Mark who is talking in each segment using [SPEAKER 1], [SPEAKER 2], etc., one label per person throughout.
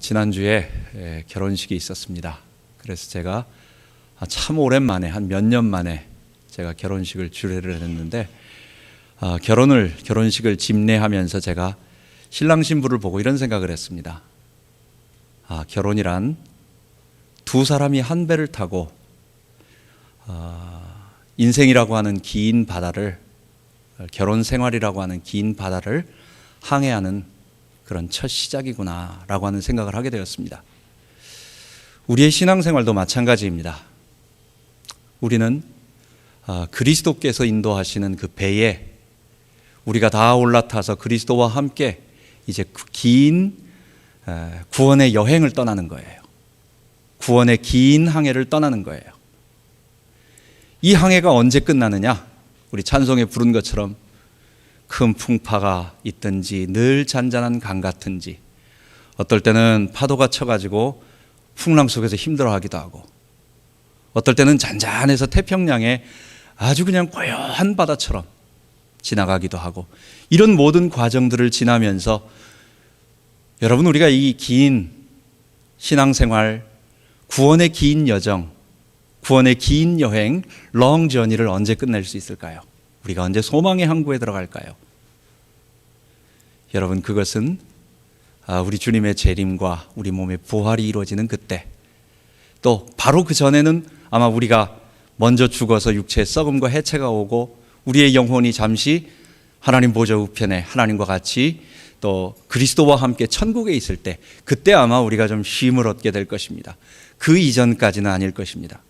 [SPEAKER 1] 지난주에 결혼식이 있었습니다. 그래서 제가 참 오랜만에 한 몇 년 만에 제가 결혼식을 주례를 했는데 결혼식을 집례하면서 제가 신랑 신부를 보고 이런 생각을 했습니다. 결혼이란 두 사람이 한 배를 타고 인생이라고 하는 긴 바다를, 결혼 생활이라고 하는 긴 바다를 항해하는 그런 첫 시작이구나라고 하는 생각을 하게 되었습니다. 우리의 신앙생활도 마찬가지입니다. 우리는 그리스도께서 인도하시는 그 배에 우리가 다 올라타서 그리스도와 함께 이제 그 긴 구원의 여행을 떠나는 거예요. 구원의 긴 항해를 떠나는 거예요. 이 항해가 언제 끝나느냐? 우리 찬송에 부른 것처럼 큰 풍파가 있든지 늘 잔잔한 강 같은지, 어떨 때는 파도가 쳐가지고 풍랑 속에서 힘들어하기도 하고, 어떨 때는 잔잔해서 태평양에 아주 그냥 고요한 바다처럼 지나가기도 하고, 이런 모든 과정들을 지나면서 여러분, 우리가 이 긴 신앙생활, 구원의 긴 여정, 구원의 긴 여행, 롱 저니를 언제 끝낼 수 있을까요? 우리가 언제 소망의 항구에 들어갈까요? 여러분, 그것은 우리 주님의 재림과 우리 몸의 부활이 이루어지는 그때, 또 바로 그 전에는 아마 우리가 먼저 죽어서 육체의 썩음과 해체가 오고 우리의 영혼이 잠시 하나님 보좌 우편에 하나님과 같이 또 그리스도와 함께 천국에 있을 때, 그때 아마 우리가 좀 쉼을 얻게 될 것입니다. 그 이전까지는 아닐 것입니다.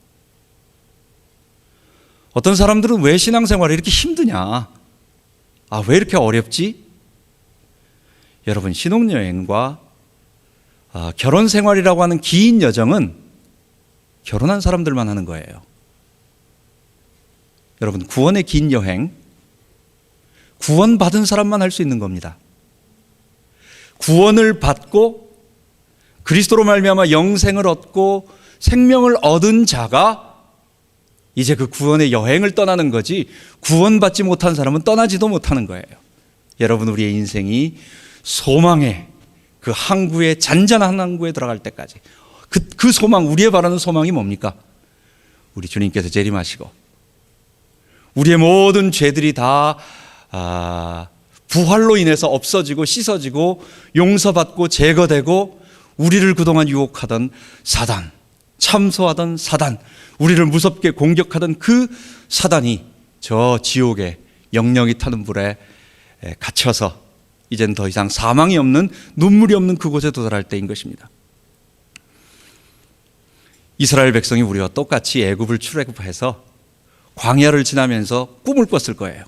[SPEAKER 1] 어떤 사람들은 왜 신앙생활이 이렇게 힘드냐? 왜 이렇게 어렵지? 여러분, 신혼여행과 결혼생활이라고 하는 긴 여정은 결혼한 사람들만 하는 거예요. 여러분, 구원의 긴 여행, 구원받은 사람만 할 수 있는 겁니다. 구원을 받고 그리스도로 말미암아 영생을 얻고 생명을 얻은 자가 이제 그 구원의 여행을 떠나는 거지, 구원받지 못한 사람은 떠나지도 못하는 거예요. 여러분, 우리의 인생이 소망의 그 항구에, 잔잔한 항구에 들어갈 때까지 그 소망, 우리의 바라는 소망이 뭡니까? 우리 주님께서 재림하시고 우리의 모든 죄들이 다 부활로 인해서 없어지고 씻어지고 용서받고 제거되고, 우리를 그동안 유혹하던 사단, 참소하던 사단, 우리를 무섭게 공격하던 그 사단이 저 지옥의 영영이 타는 불에 갇혀서 이젠 더 이상 사망이 없는, 눈물이 없는 그곳에 도달할 때인 것입니다. 이스라엘 백성이 우리와 똑같이 애굽을 출애굽해서 광야를 지나면서 꿈을 꿨을 거예요.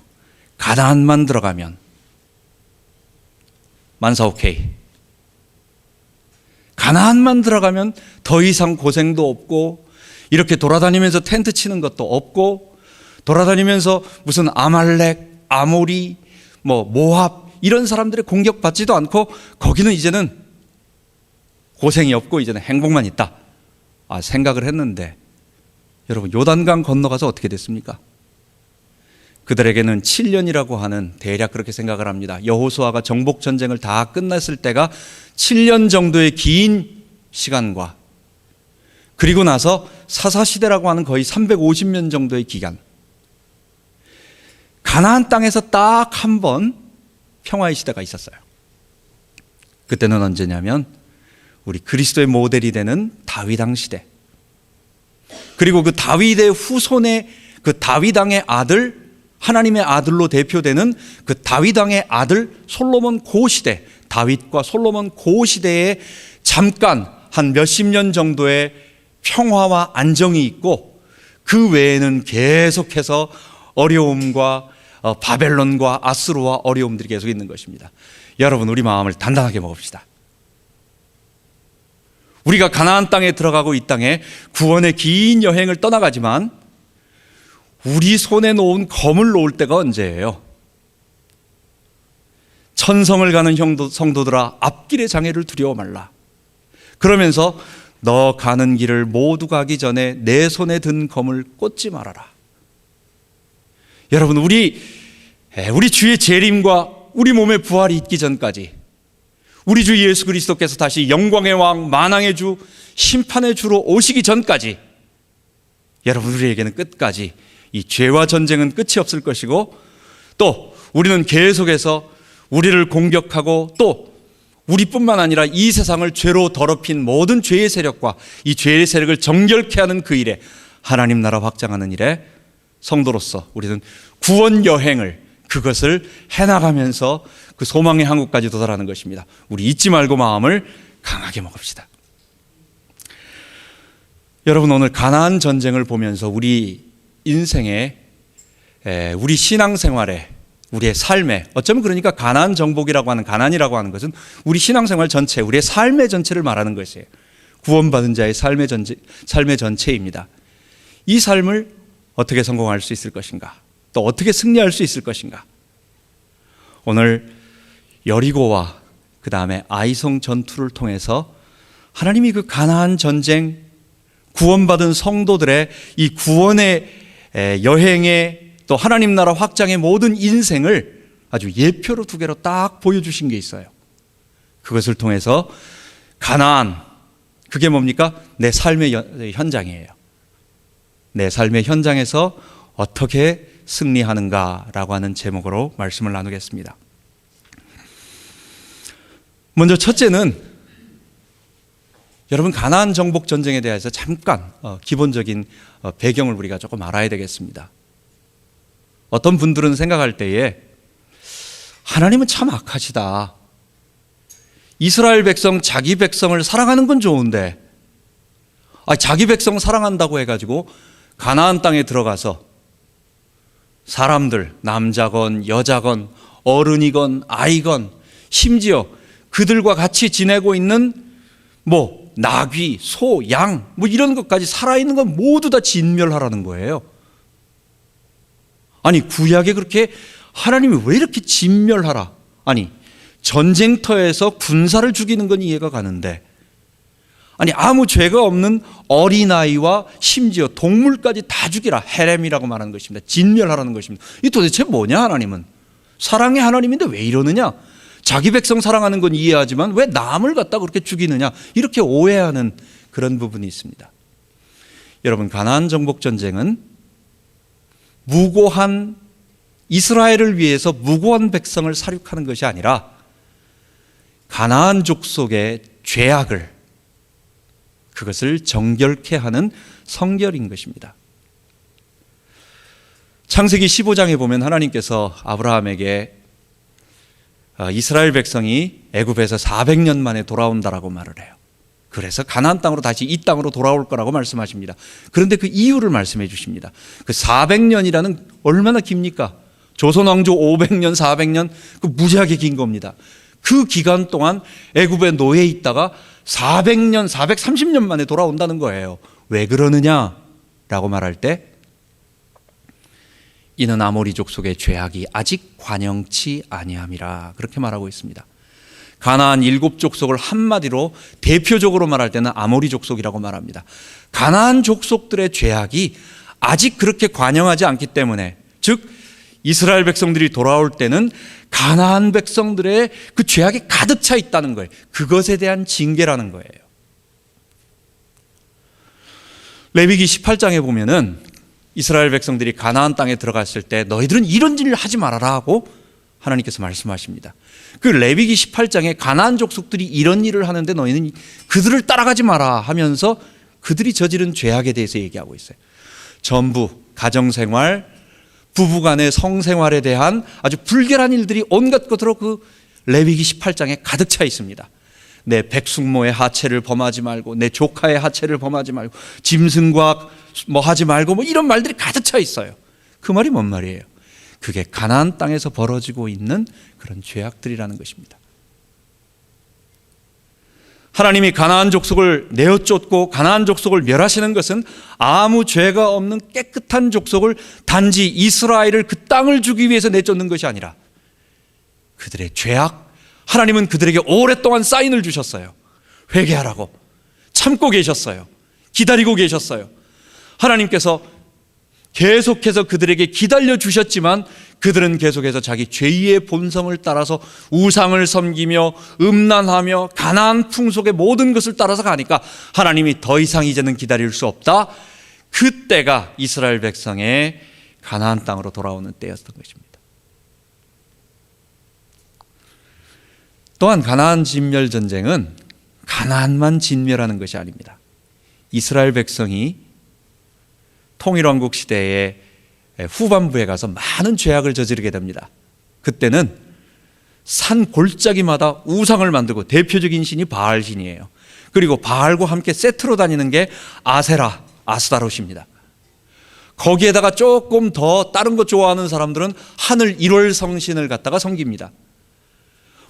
[SPEAKER 1] 가나안만 들어가면 만사 오케이, 가나안만 들어가면 더 이상 고생도 없고, 이렇게 돌아다니면서 텐트 치는 것도 없고, 돌아다니면서 무슨 아말렉, 아모리, 모압 이런 사람들의 공격받지도 않고, 거기는 이제는 고생이 없고 이제는 행복만 있다 생각을 했는데, 여러분, 요단강 건너가서 어떻게 됐습니까? 그들에게는 7년이라고 하는, 대략 그렇게 생각을 합니다. 여호수아가 정복 전쟁을 다 끝났을 때가 7년 정도의 긴 시간과, 그리고 나서 사사시대라고 하는 거의 350년 정도의 기간, 가나안 땅에서 딱 한 번 평화의 시대가 있었어요. 그때는 언제냐면 우리 그리스도의 모델이 되는 다윗 왕 시대, 그리고 그 다윗의 후손의 그 다윗 왕의 아들, 하나님의 아들로 대표되는 그 다윗 왕의 아들 솔로몬 고시대, 다윗과 솔로몬 고시대에 잠깐 한 몇십 년 정도의 평화와 안정이 있고, 그 외에는 계속해서 어려움과 바벨론과 아수르와 어려움들이 계속 있는 것입니다. 여러분, 우리 마음을 단단하게 먹읍시다. 우리가 가나안 땅에 들어가고 이 땅에 구원의 긴 여행을 떠나가지만, 우리 손에 놓은 검을 놓을 때가 언제예요? 천성을 가는 성도들아, 앞길의 장애를 두려워 말라. 그러면서 너 가는 길을 모두 가기 전에 내 손에 든 검을 꽂지 말아라. 여러분, 우리 주의 재림과 우리 몸의 부활이 있기 전까지 우리 주 예수 그리스도께서 다시 영광의 왕, 만왕의 주, 심판의 주로 오시기 전까지 여러분, 우리에게는 끝까지 이 죄와 전쟁은 끝이 없을 것이고, 또 우리는 계속해서 우리를 공격하고, 또 우리뿐만 아니라 이 세상을 죄로 더럽힌 모든 죄의 세력과 이 죄의 세력을 정결케 하는 그 일에, 하나님 나라 확장하는 일에 성도로서 우리는 구원 여행을, 그것을 해나가면서 그 소망의 항구까지 도달하는 것입니다. 우리 잊지 말고 마음을 강하게 먹읍시다. 여러분, 오늘 가나안 전쟁을 보면서 우리 인생에, 우리 신앙생활에, 우리의 삶에, 어쩌면 그러니까 가나안 정복이라고 하는, 가나안이라고 하는 것은 우리 신앙생활 전체, 우리의 삶의 전체를 말하는 것이에요. 구원받은 자의 삶의 전체입니다. 이 삶을 어떻게 성공할 수 있을 것인가, 또 어떻게 승리할 수 있을 것인가. 오늘 여리고와 그 다음에 아이성 전투를 통해서 하나님이 그 가나안 전쟁, 구원받은 성도들의 이 구원의 여행에, 또 하나님 나라 확장의 모든 인생을 아주 예표로 두 개로 딱 보여주신 게 있어요. 그것을 통해서 가나안, 그게 뭡니까? 내 삶의 현장이에요. 내 삶의 현장에서 어떻게 승리하는가라고 하는 제목으로 말씀을 나누겠습니다. 먼저 첫째는, 여러분, 가나안 정복 전쟁에 대해서 잠깐 기본적인 배경을 우리가 조금 알아야 되겠습니다. 어떤 분들은 생각할 때에 하나님은 참 악하시다. 이스라엘 백성, 자기 백성을 사랑하는 건 좋은데, 자기 백성 사랑한다고 해가지고 가나안 땅에 들어가서 사람들, 남자건 여자건 어른이건 아이건, 심지어 그들과 같이 지내고 있는 나귀, 소, 양, 이런 것까지 살아있는 건 모두 다 진멸하라는 거예요. 아니, 구약에 그렇게 하나님이 왜 이렇게 진멸하라? 아니, 전쟁터에서 군사를 죽이는 건 이해가 가는데, 아니, 아무 죄가 없는 어린아이와 심지어 동물까지 다 죽이라, 헤렘이라고 말하는 것입니다. 진멸하라는 것입니다. 이 도대체 뭐냐? 하나님은 사랑의 하나님인데 왜 이러느냐? 자기 백성 사랑하는 건 이해하지만 왜 남을 갖다 그렇게 죽이느냐? 이렇게 오해하는 그런 부분이 있습니다. 여러분, 가나안 정복 전쟁은 무고한 이스라엘을 위해서 무고한 백성을 살육하는 것이 아니라 가나안 족속의 죄악을, 그것을 정결케 하는 성결인 것입니다. 창세기 15장에 보면 하나님께서 아브라함에게 이스라엘 백성이 애굽에서 400년 만에 돌아온다라고 말을 해요. 그래서 가나안 땅으로 다시 이 땅으로 돌아올 거라고 말씀하십니다. 그런데 그 이유를 말씀해 주십니다. 그 400년이라는 얼마나 깁니까? 조선 왕조 500년, 400년, 그 무지하게 긴 겁니다. 그 기간 동안 애굽에 노예 있다가 400년, 430년 만에 돌아온다는 거예요. 왜 그러느냐라고 말할 때, 이는 아모리 족속의 죄악이 아직 관영치 아니함이라, 그렇게 말하고 있습니다. 가나안 7족속을 한마디로 대표적으로 말할 때는 아모리 족속이라고 말합니다. 가나안 족속들의 죄악이 아직 그렇게 관영하지 않기 때문에, 즉 이스라엘 백성들이 돌아올 때는 가나안 백성들의 그 죄악이 가득 차 있다는 거예요. 그것에 대한 징계라는 거예요. 레위기 18장에 보면은 이스라엘 백성들이 가나안 땅에 들어갔을 때 너희들은 이런 일을 하지 말아라 하고 하나님께서 말씀하십니다. 그 레위기 18장에 가나안 족속들이 이런 일을 하는데 너희는 그들을 따라가지 마라 하면서 그들이 저지른 죄악에 대해서 얘기하고 있어요. 전부 가정생활, 부부간의 성생활에 대한 아주 불결한 일들이 온갖 것으로 그 레위기 18장에 가득 차 있습니다. 내 백숙모의 하체를 범하지 말고, 내 조카의 하체를 범하지 말고, 짐승과 하지 말고, 이런 말들이 가득 차 있어요. 그 말이 뭔 말이에요? 그게 가나안 땅에서 벌어지고 있는 그런 죄악들이라는 것입니다. 하나님이 가나안 족속을 내어쫓고 가나안 족속을 멸하시는 것은 아무 죄가 없는 깨끗한 족속을 단지 이스라엘을, 그 땅을 주기 위해서 내쫓는 것이 아니라 그들의 죄악, 하나님은 그들에게 오랫동안 사인을 주셨어요. 회개하라고 참고 계셨어요. 기다리고 계셨어요. 하나님께서 계속해서 그들에게 기다려 주셨지만 그들은 계속해서 자기 죄의 본성을 따라서 우상을 섬기며 음란하며 가나안 풍속의 모든 것을 따라서 가니까 하나님이 더 이상 이제는 기다릴 수 없다. 그때가 이스라엘 백성의 가나안 땅으로 돌아오는 때였던 것입니다. 또한 가나안 진멸 전쟁은 가나안만 진멸하는 것이 아닙니다. 이스라엘 백성이 통일왕국 시대의 후반부에 가서 많은 죄악을 저지르게 됩니다. 그때는 산 골짜기마다 우상을 만들고 대표적인 신이 바알 신이에요. 그리고 바알과 함께 세트로 다니는 게 아세라, 아스타롯입니다. 거기에다가 조금 더 다른 것 좋아하는 사람들은 하늘 1월 성신을 갖다가 섬깁니다.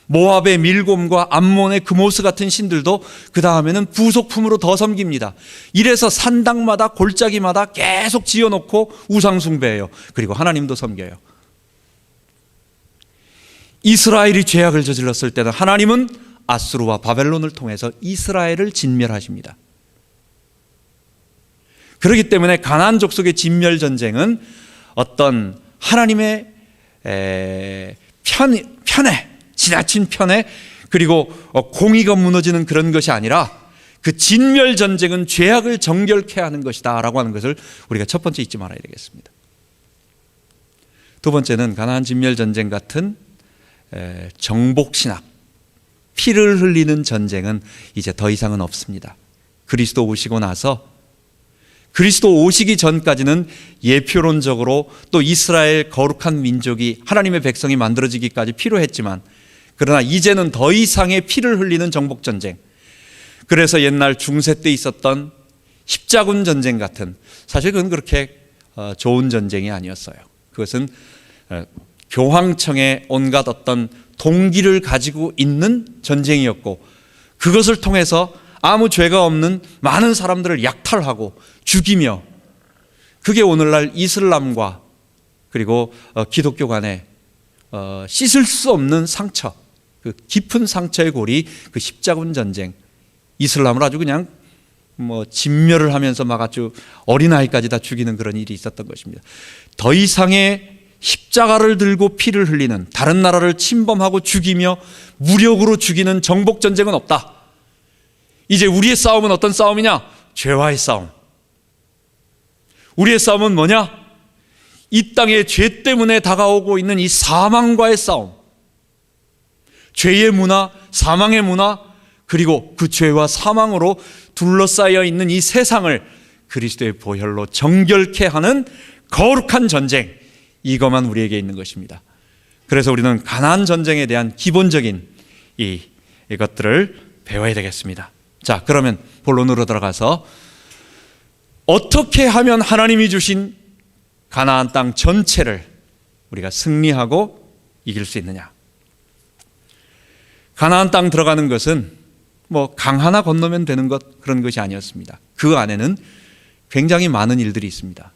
[SPEAKER 1] 모압의 밀곰과 암몬의 그모스 같은 신들도 그 다음에는 부속품으로 더 섬깁니다. 이래서 산당마다 골짜기마다 계속 지어놓고 우상 숭배해요. 그리고 하나님도 섬겨요. 이스라엘이 죄악을 저질렀을 때는 하나님은 아수르와 바벨론을 통해서 이스라엘을 진멸하십니다. 그렇기 때문에 가나안 족속의 진멸 전쟁은 어떤 하나님의 편에 지나친 편에 그리고 공의가 무너지는 그런 것이 아니라 그 진멸 전쟁은 죄악을 정결케 하는 것이다 라고 하는 것을 우리가 첫 번째 잊지 말아야 되겠습니다. 두 번째는 가나안 진멸 전쟁 같은 정복신학, 피를 흘리는 전쟁은 이제 더 이상은 없습니다. 그리스도 오시고 나서 그리스도 오시기 전까지는 예표론적으로 또 이스라엘 거룩한 민족이 하나님의 백성이 만들어지기까지 필요했지만 그러나 이제는 더 이상의 피를 흘리는 정복전쟁, 그래서 옛날 중세 때 있었던 십자군 전쟁 같은, 사실 그건 그렇게 좋은 전쟁이 아니었어요. 그것은 교황청의 온갖 어떤 동기를 가지고 있는 전쟁이었고 그것을 통해서 아무 죄가 없는 많은 사람들을 약탈하고 죽이며, 그게 오늘날 이슬람과 그리고 기독교 간에 씻을 수 없는 상처, 그 깊은 상처의 골이 그 십자군 전쟁, 이슬람을 아주 그냥 진멸을 하면서 막 아주 어린아이까지 다 죽이는 그런 일이 있었던 것입니다. 더 이상의 십자가를 들고 피를 흘리는, 다른 나라를 침범하고 죽이며 무력으로 죽이는 정복 전쟁은 없다. 이제 우리의 싸움은 어떤 싸움이냐? 죄와의 싸움. 우리의 싸움은 뭐냐? 이 땅의 죄 때문에 다가오고 있는 이 사망과의 싸움. 죄의 문화, 사망의 문화, 그리고 그 죄와 사망으로 둘러싸여 있는 이 세상을 그리스도의 보혈로 정결케 하는 거룩한 전쟁, 이것만 우리에게 있는 것입니다. 그래서 우리는 가나안 전쟁에 대한 기본적인 이것들을 배워야 되겠습니다. 자, 그러면 본론으로 들어가서 어떻게 하면 하나님이 주신 가나안 땅 전체를 우리가 승리하고 이길 수 있느냐? 가나안 땅 들어가는 것은 강 하나 건너면 되는 것, 그런 것이 아니었습니다. 그 안에는 굉장히 많은 일들이 있습니다.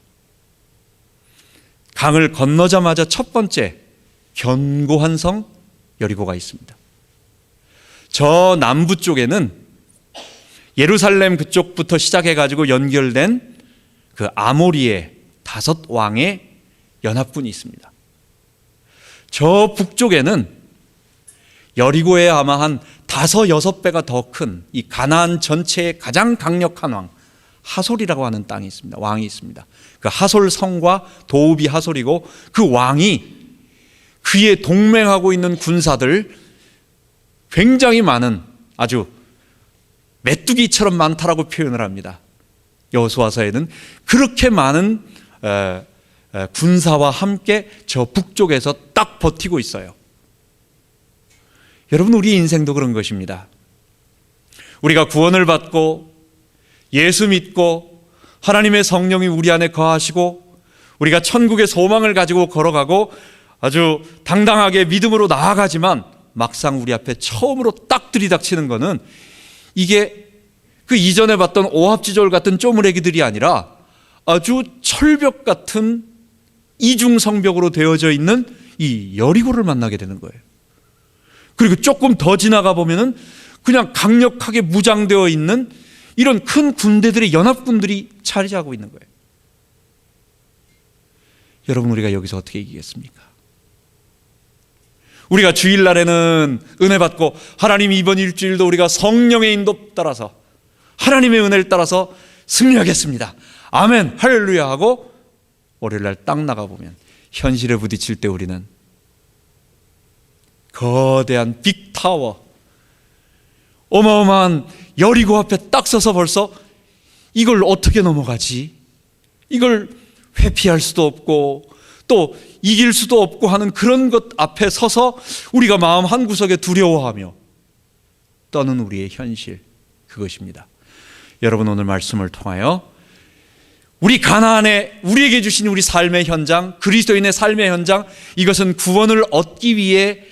[SPEAKER 1] 강을 건너자마자 첫 번째 견고한 성 여리고가 있습니다. 저 남부 쪽에는 예루살렘 그쪽부터 시작해가지고 연결된 그 아모리의 5 왕의 연합군이 있습니다. 저 북쪽에는 여리고에 아마 한 5, 6배가 더 큰 이 가나안 전체의 가장 강력한 왕 하솔이라고 하는 땅이 있습니다. 왕이 있습니다. 그 하솔 성과 도읍이 하솔이고, 그 왕이 그의 동맹하고 있는 군사들 굉장히 많은, 아주 메뚜기처럼 많다라고 표현을 합니다. 여호수아서에는 그렇게 많은 군사와 함께 저 북쪽에서 딱 버티고 있어요. 여러분, 우리 인생도 그런 것입니다. 우리가 구원을 받고 예수 믿고 하나님의 성령이 우리 안에 거하시고 우리가 천국의 소망을 가지고 걸어가고 아주 당당하게 믿음으로 나아가지만 막상 우리 앞에 처음으로 딱 들이닥치는 것은 이게 그 이전에 봤던 오합지졸 같은 쪼무레기들이 아니라 아주 철벽 같은 이중성벽으로 되어져 있는 이 여리고를 만나게 되는 거예요. 그리고 조금 더 지나가 보면은 그냥 강력하게 무장되어 있는 이런 큰 군대들의 연합군들이 자리 잡고 있는 거예요. 여러분, 우리가 여기서 어떻게 이기겠습니까? 우리가 주일날에는 은혜 받고 하나님 이번 일주일도 우리가 성령의 인도 따라서 하나님의 은혜를 따라서 승리하겠습니다. 아멘 할렐루야 하고 월요일날 딱 나가보면 현실에 부딪힐 때 우리는 거대한 빅타워, 어마어마한 여리고 앞에 딱 서서 벌써 이걸 어떻게 넘어가지? 이걸 회피할 수도 없고 또 이길 수도 없고 하는 그런 것 앞에 서서 우리가 마음 한구석에 두려워하며 떠는 우리의 현실, 그것입니다. 여러분, 오늘 말씀을 통하여 우리 가나안에 우리에게 주신 우리 삶의 현장, 그리스도인의 삶의 현장, 이것은 구원을 얻기 위해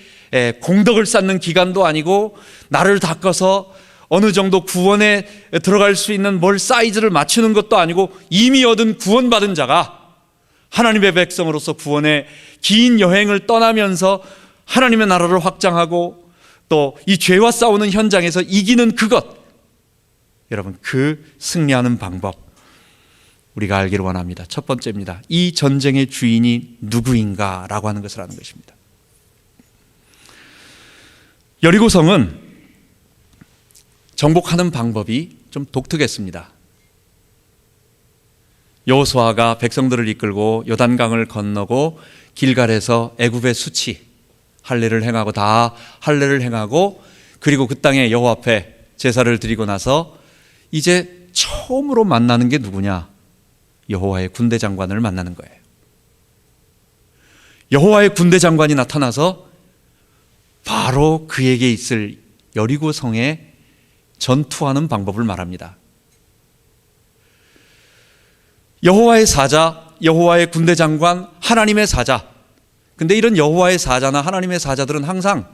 [SPEAKER 1] 공덕을 쌓는 기간도 아니고 나를 닦아서 어느 정도 구원에 들어갈 수 있는 뭘 사이즈를 맞추는 것도 아니고 이미 얻은 구원받은 자가 하나님의 백성으로서 구원의 긴 여행을 떠나면서 하나님의 나라를 확장하고 또 이 죄와 싸우는 현장에서 이기는 그것, 여러분, 그 승리하는 방법 우리가 알기를 원합니다. 첫 번째입니다. 이 전쟁의 주인이 누구인가라고 하는 것을 아는 것입니다. 여리고성은 정복하는 방법이 좀 독특했습니다. 여호수아가 백성들을 이끌고 요단강을 건너고 길갈에서 애굽의 수치 할례를 행하고 다 할례를 행하고 그리고 그 땅에 여호와 앞에 제사를 드리고 나서 이제 처음으로 만나는 게 누구냐? 여호와의 군대 장관을 만나는 거예요. 여호와의 군대 장관이 나타나서 바로 그에게 있을 여리고 성에 전투하는 방법을 말합니다. 여호와의 사자, 여호와의 군대 장관, 하나님의 사자. 근데 이런 여호와의 사자나 하나님의 사자들은 항상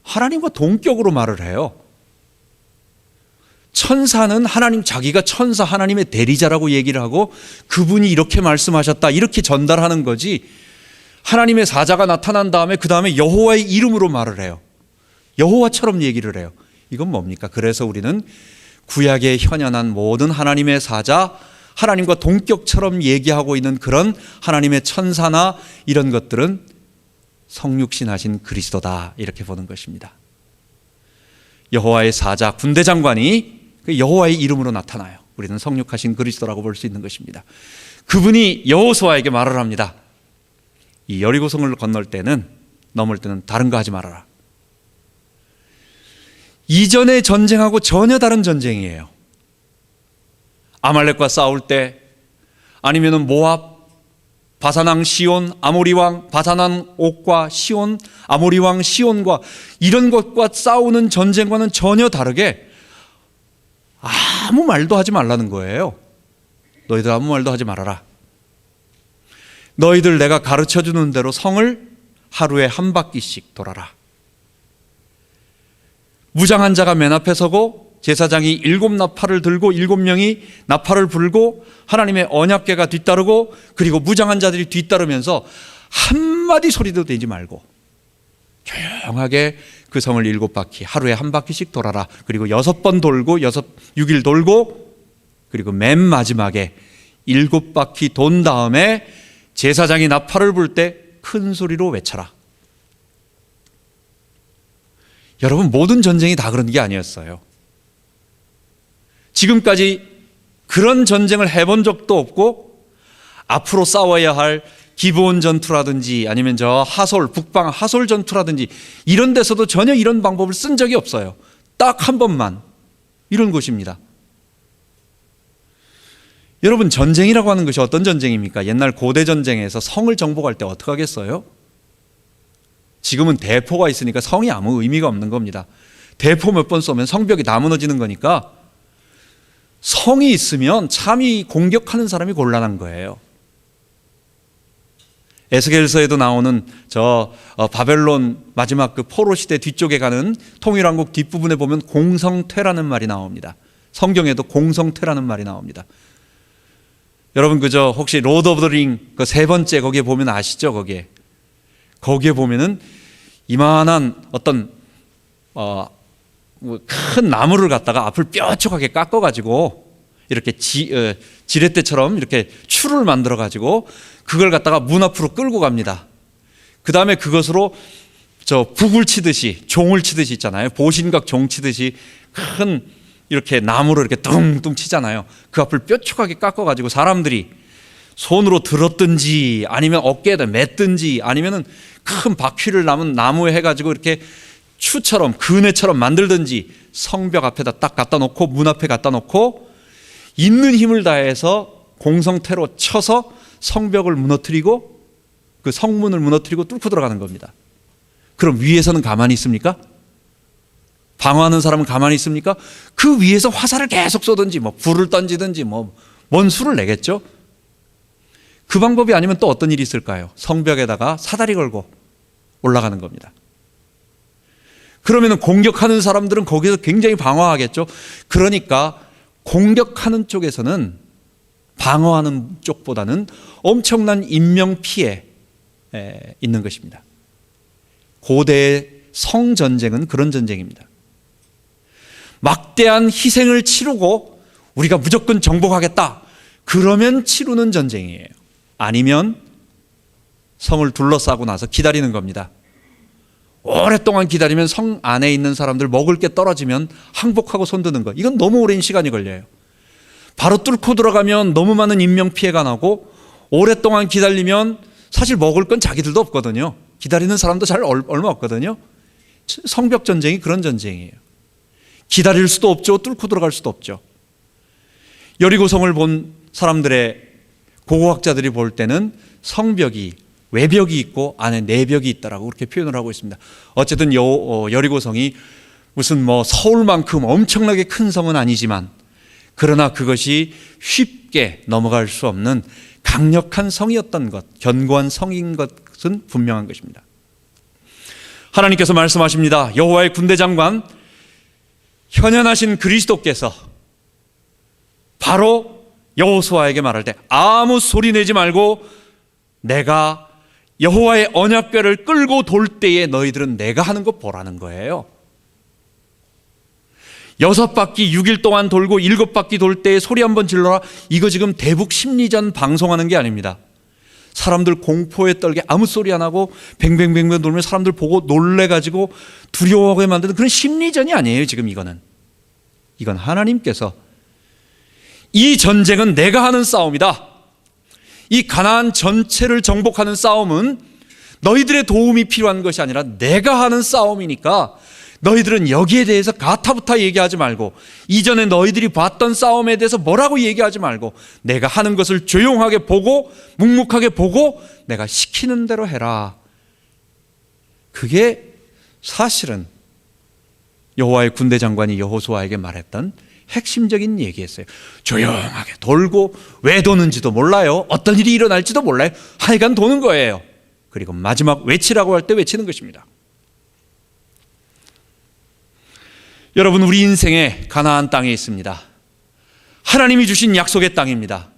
[SPEAKER 1] 하나님과 동격으로 말을 해요. 천사는 하나님, 자기가 천사 하나님의 대리자라고 얘기를 하고 그분이 이렇게 말씀하셨다 이렇게 전달하는 거지, 하나님의 사자가 나타난 다음에 그 다음에 여호와의 이름으로 말을 해요. 여호와처럼 얘기를 해요. 이건 뭡니까? 그래서 우리는 구약에 현현한 모든 하나님의 사자, 하나님과 동격처럼 얘기하고 있는 그런 하나님의 천사나 이런 것들은 성육신하신 그리스도다, 이렇게 보는 것입니다. 여호와의 사자, 군대 장관이 여호와의 이름으로 나타나요. 우리는 성육하신 그리스도라고 볼 수 있는 것입니다. 그분이 여호수아에게 말을 합니다. 이 여리고성을 건널 때는, 넘을 때는 다른 거 하지 말아라. 이전의 전쟁하고 전혀 다른 전쟁이에요. 아말렉과 싸울 때, 아니면은 모압, 바산왕 시온, 아모리왕 바산왕 옥과 시온, 아모리왕 시온과 이런 것과 싸우는 전쟁과는 전혀 다르게 아무 말도 하지 말라는 거예요. 너희들 아무 말도 하지 말아라. 너희들 내가 가르쳐주는 대로 성을 하루에 한 바퀴씩 돌아라. 무장한 자가 맨 앞에 서고 제사장이 7나팔을 들고 7명이 나팔을 불고 하나님의 언약궤가 뒤따르고 그리고 무장한 자들이 뒤따르면서 한마디 소리도 내지 말고 조용하게 그 성을 7바퀴, 하루에 한 바퀴씩 돌아라. 그리고 6번 돌고 6일 돌고 그리고 맨 마지막에 7바퀴 돈 다음에 제사장이 나팔을 불 때 큰 소리로 외쳐라. 여러분, 모든 전쟁이 다 그런 게 아니었어요. 지금까지 그런 전쟁을 해본 적도 없고 앞으로 싸워야 할 기브온 전투라든지 아니면 저 하솔, 북방 하솔 전투라든지 이런 데서도 전혀 이런 방법을 쓴 적이 없어요. 딱 한 번만 이런 것입니다. 여러분, 전쟁이라고 하는 것이 어떤 전쟁입니까? 옛날 고대 전쟁에서 성을 정복할 때 어떻게 하겠어요? 지금은 대포가 있으니까 성이 아무 의미가 없는 겁니다. 대포 몇 번 쏘면 성벽이 다 무너지는 거니까 성이 있으면 참이 공격하는 사람이 곤란한 거예요. 에스겔서에도 나오는 저 바벨론 마지막 그 포로 시대 뒤쪽에 가는 통일왕국 뒷부분에 보면 공성퇴라는 말이 나옵니다. 성경에도 공성퇴라는 말이 나옵니다. 여러분, 그저 혹시 로드 오브 더 링 그 세 번째 거기에 보면 아시죠? 거기에 보면은 이만한 어떤 큰 나무를 갖다가 앞을 뾰족하게 깎아가지고 이렇게 지렛대처럼 이렇게 줄을 만들어가지고 그걸 갖다가 문 앞으로 끌고 갑니다. 그 다음에 그것으로 북을 치듯이, 종을 치듯이 있잖아요. 보신각 종 치듯이 큰 이렇게 나무를 이렇게 뚱뚱 치잖아요. 그 앞을 뾰족하게 깎아가지고 사람들이 손으로 들었든지 아니면 어깨에다 맸든지 아니면은 큰 바퀴를 남은 나무에 해가지고 이렇게 추처럼 그네처럼 만들든지 성벽 앞에다 딱 갖다 놓고 문 앞에 갖다 놓고 있는 힘을 다해서 공성태로 쳐서 성벽을 무너뜨리고 그 성문을 무너뜨리고 뚫고 들어가는 겁니다. 그럼 위에서는 가만히 있습니까? 방어하는 사람은 가만히 있습니까? 그 위에서 화살을 계속 쏘든지 뭐 불을 던지든지 뭔 수를 내겠죠. 그 방법이 아니면 또 어떤 일이 있을까요? 성벽에다가 사다리 걸고 올라가는 겁니다. 그러면 공격하는 사람들은 거기서 굉장히 방어하겠죠. 그러니까 공격하는 쪽에서는 방어하는 쪽보다는 엄청난 인명피해 있는 것입니다. 고대의 성전쟁은 그런 전쟁입니다. 막대한 희생을 치르고 우리가 무조건 정복하겠다 그러면 치르는 전쟁이에요. 아니면 성을 둘러싸고 나서 기다리는 겁니다. 오랫동안 기다리면 성 안에 있는 사람들 먹을 게 떨어지면 항복하고 손드는 거, 이건 너무 오랜 시간이 걸려요. 바로 뚫고 들어가면 너무 많은 인명피해가 나고 오랫동안 기다리면 사실 먹을 건 자기들도 없거든요. 기다리는 사람도 잘 얼마 없거든요. 성벽 전쟁이 그런 전쟁이에요. 기다릴 수도 없죠. 뚫고 들어갈 수도 없죠. 여리고성을 본 사람들의 고고학자들이 볼 때는 성벽이 외벽이 있고 안에 내벽이 있다라고 그렇게 표현을 하고 있습니다. 어쨌든 여리고성이 무슨 서울만큼 엄청나게 큰 성은 아니지만 그러나 그것이 쉽게 넘어갈 수 없는 강력한 성이었던 것, 견고한 성인 것은 분명한 것입니다. 하나님께서 말씀하십니다. 여호와의 군대 장관 현현하신 그리스도께서 바로 여호수아에게 말할 때 아무 소리 내지 말고 내가 여호와의 언약궤를 끌고 돌 때에 너희들은 내가 하는 거 보라는 거예요. 6바퀴 6일 동안 돌고 7바퀴 돌 때에 소리 한번 질러라. 이거 지금 대북 심리전 방송하는 게 아닙니다. 사람들 공포에 떨게 아무 소리 안 하고 뱅뱅뱅뱅 돌면 사람들 보고 놀래가지고 두려워하게 만드는 그런 심리전이 아니에요. 지금 이건 하나님께서 이 전쟁은 내가 하는 싸움이다. 이 가나안 전체를 정복하는 싸움은 너희들의 도움이 필요한 것이 아니라 내가 하는 싸움이니까 너희들은 여기에 대해서 가타부타 얘기하지 말고 이전에 너희들이 봤던 싸움에 대해서 뭐라고 얘기하지 말고 내가 하는 것을 조용하게 보고 묵묵하게 보고 내가 시키는 대로 해라. 그게 사실은 여호와의 군대 장관이 여호수아에게 말했던 핵심적인 얘기였어요. 조용하게 돌고 왜 도는지도 몰라요. 어떤 일이 일어날지도 몰라요. 하여간 도는 거예요. 그리고 마지막 외치라고 할 때 외치는 것입니다. 여러분, 우리 인생에 가나안 땅에 있습니다. 하나님이 주신 약속의 땅입니다.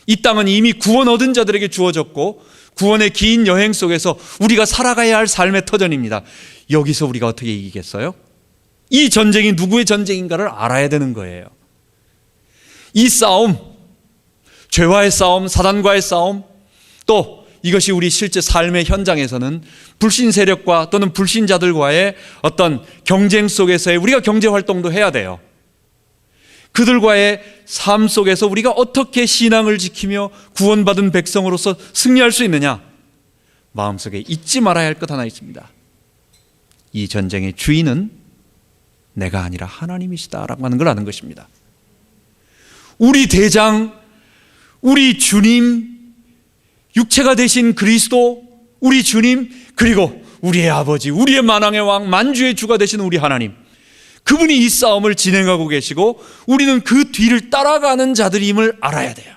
[SPEAKER 1] 이 땅은 이미 구원 얻은 자들에게 주어졌고 구원의 긴 여행 속에서 우리가 살아가야 할 삶의 터전입니다. 여기서 우리가 어떻게 이기겠어요? 이 전쟁이 누구의 전쟁인가를 알아야 되는 거예요. 이 싸움, 죄와의 싸움, 사단과의 싸움, 또 이것이 우리 실제 삶의 현장에서는 불신 세력과 또는 불신자들과의 어떤 경쟁 속에서의 우리가 경제 활동도 해야 돼요. 그들과의 삶 속에서 우리가 어떻게 신앙을 지키며 구원받은 백성으로서 승리할 수 있느냐? 마음속에 잊지 말아야 할 것 하나 있습니다. 이 전쟁의 주인은 내가 아니라 하나님이시다라고 하는 걸 아는 것입니다. 우리 대장, 우리 주님, 육체가 되신 그리스도, 우리 주님, 그리고 우리의 아버지, 우리의 만왕의 왕, 만주의 주가 되신 우리 하나님, 그분이 이 싸움을 진행하고 계시고 우리는 그 뒤를 따라가는 자들임을 알아야 돼요.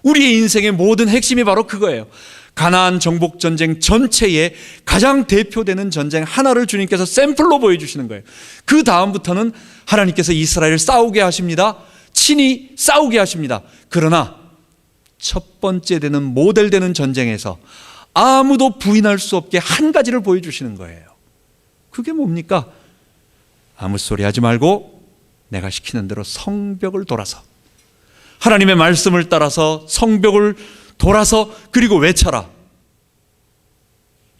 [SPEAKER 1] 우리의 인생의 모든 핵심이 바로 그거예요. 가나안 정복 전쟁 전체의 가장 대표되는 전쟁 하나를 주님께서 샘플로 보여주시는 거예요. 그 다음부터는 하나님께서 이스라엘을 싸우게 하십니다. 친히 싸우게 하십니다. 그러나 첫 번째 되는 모델 되는 전쟁에서 아무도 부인할 수 없게 한 가지를 보여주시는 거예요. 그게 뭡니까? 아무 소리 하지 말고 내가 시키는 대로 성벽을 돌아서 하나님의 말씀을 따라서 성벽을 돌아서 그리고 외쳐라.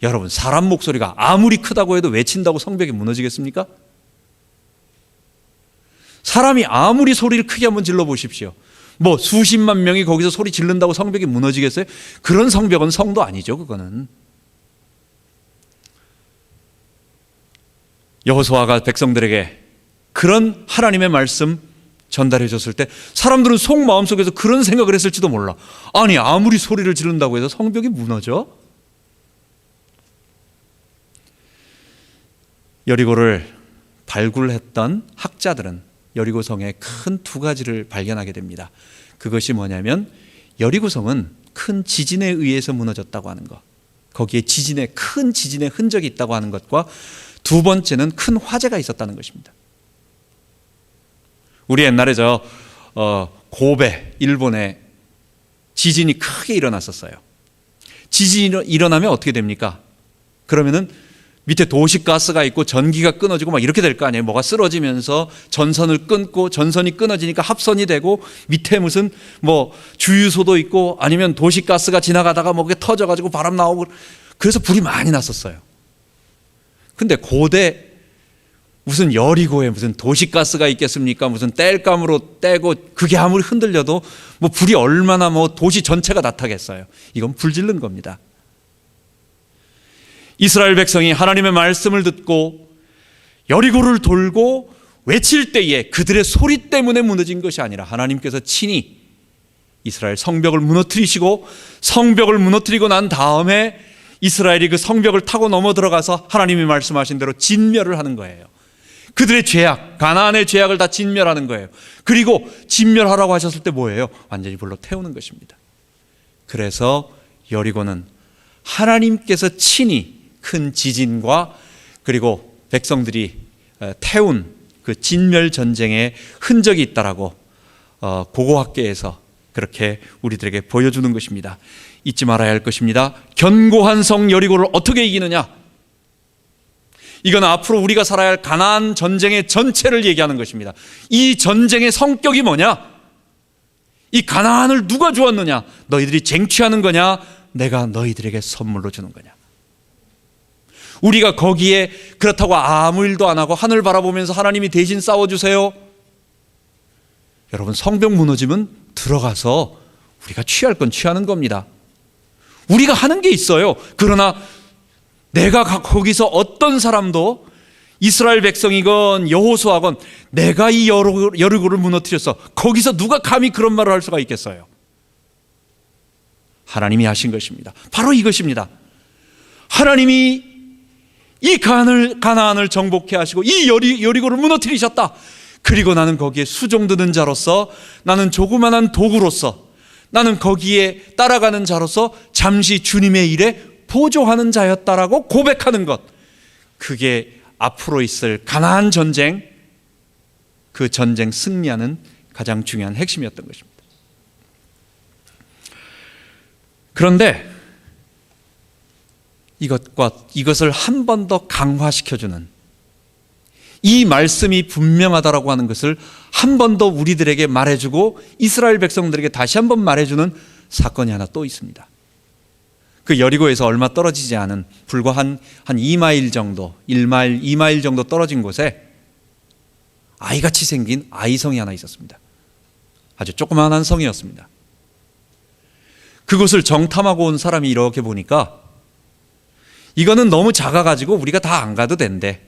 [SPEAKER 1] 여러분, 사람 목소리가 아무리 크다고 해도 외친다고 성벽이 무너지겠습니까? 사람이 아무리 소리를 크게 한번 질러 보십시오. 뭐 수십만 명이 거기서 소리 지른다고 성벽이 무너지겠어요? 그런 성벽은 성도 아니죠, 그거는. 여호수아가 백성들에게 그런 하나님의 말씀 전달해 줬을 때 사람들은 속마음속에서 그런 생각을 했을지도 몰라. 아니, 아무리 소리를 지른다고 해서 성벽이 무너져? 여리고를 발굴했던 학자들은 여리고성의 큰 두 가지를 발견하게 됩니다. 그것이 뭐냐면 여리고성은 큰 지진에 의해서 무너졌다고 하는 것, 거기에 큰 지진의 흔적이 있다고 하는 것과 두 번째는 큰 화재가 있었다는 것입니다. 우리 옛날에 고베, 일본에 지진이 크게 일어났었어요. 지진이 일어나면 어떻게 됩니까? 그러면은 밑에 도시가스가 있고 전기가 끊어지고 막 이렇게 될 거 아니에요. 뭐가 쓰러지면서 전선을 끊고 전선이 끊어지니까 합선이 되고 밑에 무슨 뭐 주유소도 있고 아니면 도시가스가 지나가다가 뭐 그게 터져가지고 바람 나오고 그래서 불이 많이 났었어요. 근데 고대 무슨 여리고에 무슨 도시가스가 있겠습니까? 무슨 땔감으로 떼고 그게 아무리 흔들려도 뭐 불이 얼마나 뭐 도시 전체가 나타겠어요. 이건 불 지른 겁니다. 이스라엘 백성이 하나님의 말씀을 듣고 여리고를 돌고 외칠 때에 그들의 소리 때문에 무너진 것이 아니라 하나님께서 친히 이스라엘 성벽을 무너뜨리시고 성벽을 무너뜨리고 난 다음에 이스라엘이 그 성벽을 타고 넘어 들어가서 하나님이 말씀하신 대로 진멸을 하는 거예요. 그들의 죄악, 가나안의 죄악을 다 진멸하는 거예요. 그리고 진멸하라고 하셨을 때 뭐예요? 완전히 불로 태우는 것입니다. 그래서 여리고는 하나님께서 친히 큰 지진과 그리고 백성들이 태운 그 진멸 전쟁의 흔적이 있다라고 고고학계에서 그렇게 우리들에게 보여주는 것입니다. 잊지 말아야 할 것입니다. 견고한 성 여리고를 어떻게 이기느냐? 이건 앞으로 우리가 살아야 할 가나안 전쟁의 전체를 얘기하는 것입니다. 이 전쟁의 성격이 뭐냐? 이 가나안을 누가 주었느냐? 너희들이 쟁취하는 거냐? 내가 너희들에게 선물로 주는 거냐? 우리가 거기에 그렇다고 아무 일도 안 하고 하늘 바라보면서 하나님이 대신 싸워주세요. 여러분, 성벽 무너지면 들어가서 우리가 취할 건 취하는 겁니다. 우리가 하는 게 있어요. 그러나 내가 거기서 어떤 사람도 이스라엘 백성이건 여호수아건 내가 이 여리고를 무너뜨렸어, 거기서 누가 감히 그런 말을 할 수가 있겠어요? 하나님이 하신 것입니다. 바로 이것입니다. 하나님이 이 가나안을 정복해 하시고 이 여리고를 무너뜨리셨다. 그리고 나는 거기에 수종드는 자로서, 나는 조그만한 도구로서, 나는 거기에 따라가는 자로서 잠시 주님의 일에 보조하는 자였다라고 고백하는 것, 그게 앞으로 있을 가나안 전쟁, 그 전쟁 승리하는 가장 중요한 핵심이었던 것입니다. 그런데 이것을 한 번 더 강화시켜주는, 이 말씀이 분명하다라고 하는 것을 한 번 더 우리들에게 말해주고 이스라엘 백성들에게 다시 한 번 말해주는 사건이 하나 또 있습니다. 그 여리고에서 얼마 떨어지지 않은 불과 한 2마일 정도, 1마일, 2마일 정도 떨어진 곳에 아이같이 생긴 아이성이 하나 있었습니다. 아주 조그마한 성이었습니다. 그곳을 정탐하고 온 사람이 이렇게 보니까 이거는 너무 작아가지고 우리가 다 안 가도 된대.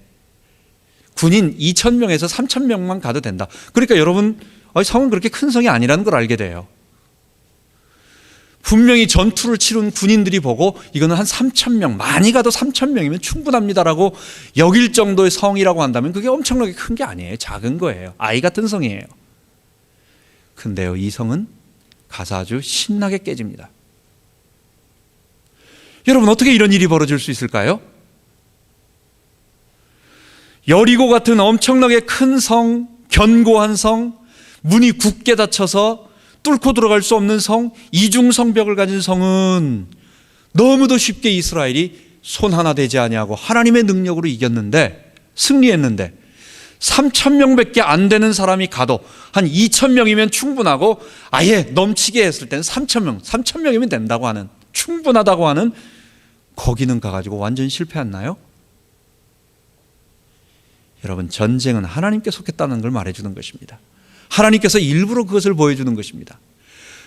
[SPEAKER 1] 군인 2,000명에서 3,000명만 가도 된다. 그러니까 여러분, 성은 그렇게 큰 성이 아니라는 걸 알게 돼요. 분명히 전투를 치른 군인들이 보고 이거는 한 3,000명, 많이 가도 3,000명이면 충분합니다라고 여길 정도의 성이라고 한다면 그게 엄청나게 큰 게 아니에요. 작은 거예요. 아이 같은 성이에요. 근데요, 이 성은 가서 아주 신나게 깨집니다. 여러분, 어떻게 이런 일이 벌어질 수 있을까요? 여리고 같은 엄청나게 큰 성, 견고한 성, 문이 굳게 닫혀서 뚫고 들어갈 수 없는 성, 이중 성벽을 가진 성은 너무도 쉽게 이스라엘이 손 하나 대지 아니하고 하나님의 능력으로 이겼는데, 승리했는데 3,000명밖에 안 되는 사람이 가도 한 2,000명이면 충분하고, 아예 넘치게 했을 때는 3,000명, 3,000명이면 된다고 하는, 충분하다고 하는 거기는 가가지고 완전히 실패했나요? 여러분, 전쟁은 하나님께 속했다는 걸 말해주는 것입니다. 하나님께서 일부러 그것을 보여주는 것입니다.